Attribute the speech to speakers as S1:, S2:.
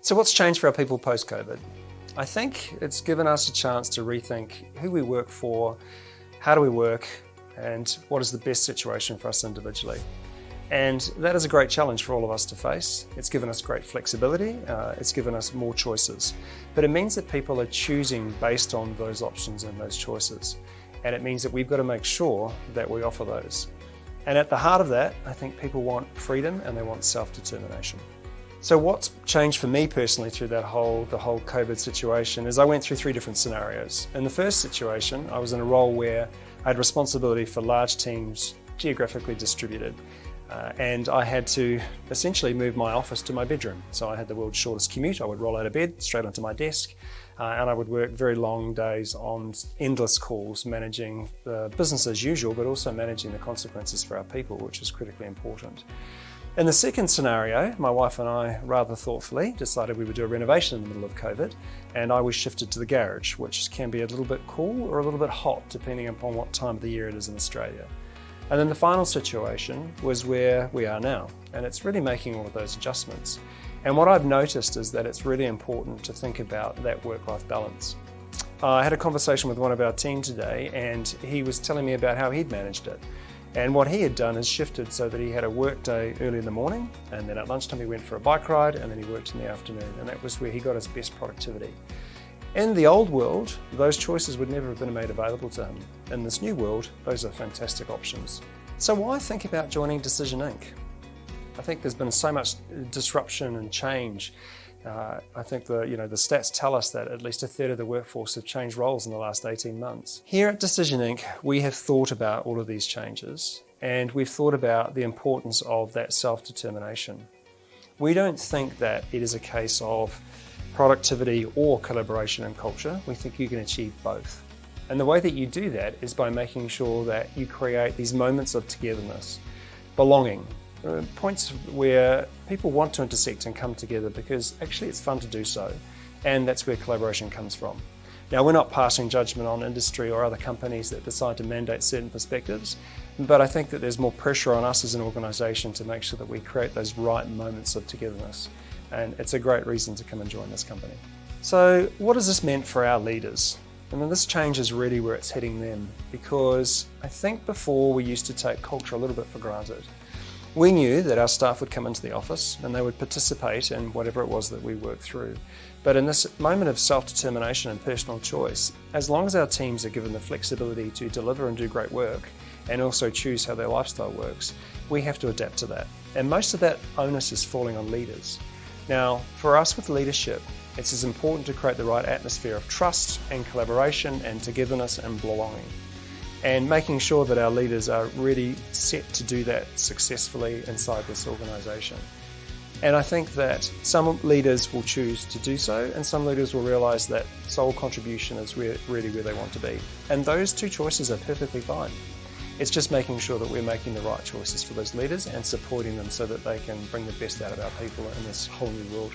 S1: So what's changed for our people post-COVID? I think it's given us a chance to rethink who we work for, how do we work, and what is the best situation for us individually. And that is a great challenge for all of us to face. It's given us great flexibility, it's given us more choices, but it means that people are choosing based on those options and those choices. And it means that we've got to make sure that we offer those. And at the heart of that, I think people want freedom and they want self-determination. So what's changed for me personally through the whole COVID situation is I went through 3 different scenarios. In the first situation, I was in a role where I had responsibility for large teams geographically distributed. And I had to essentially move my office to my bedroom. So I had the world's shortest commute. I would roll out of bed, straight onto my desk, and I would work very long days on endless calls, managing the business as usual, but also managing the consequences for our people, which is critically important. In the second scenario, my wife and I rather thoughtfully decided we would do a renovation in the middle of COVID, and I was shifted to the garage, which can be a little bit cool or a little bit hot, depending upon what time of the year it is in Australia. And then the final situation was where we are now, and it's really making all of those adjustments. And what I've noticed is that it's really important to think about that work-life balance. I had a conversation with one of our team today, and he was telling me about how he'd managed it. And what he had done is shifted so that he had a work day early in the morning, and then at lunchtime he went for a bike ride, and then he worked in the afternoon, and that was where he got his best productivity. In the old world, those choices would never have been made available to him. In this new world, those are fantastic options. So why think about joining Decision Inc? I think there's been so much disruption and change. I think the stats tell us that at least 1/3 of the workforce have changed roles in the last 18 months. Here at Decision Inc, we have thought about all of these changes, and we've thought about the importance of that self-determination. We don't think that it is a case of productivity or collaboration and culture. We think you can achieve both. And the way that you do that is by making sure that you create these moments of togetherness, belonging, points where people want to intersect and come together because actually it's fun to do so, and that's where collaboration comes from. Now, we're not passing judgment on industry or other companies that decide to mandate certain perspectives, but I think that there's more pressure on us as an organisation to make sure that we create those right moments of togetherness. And it's a great reason to come and join this company. So what has this meant for our leaders? And then this change is really where it's heading them, because I think before we used to take culture a little bit for granted. We knew that our staff would come into the office and they would participate in whatever it was that we worked through. But in this moment of self-determination and personal choice, as long as our teams are given the flexibility to deliver and do great work and also choose how their lifestyle works, we have to adapt to that. And most of that onus is falling on leaders. Now, for us with leadership, it's as important to create the right atmosphere of trust and collaboration and togetherness and belonging, and making sure that our leaders are really set to do that successfully inside this organisation. And I think that some leaders will choose to do so, and some leaders will realise that sole contribution is really where they want to be. And those 2 choices are perfectly fine. It's just making sure that we're making the right choices for those leaders and supporting them so that they can bring the best out of our people in this whole new world.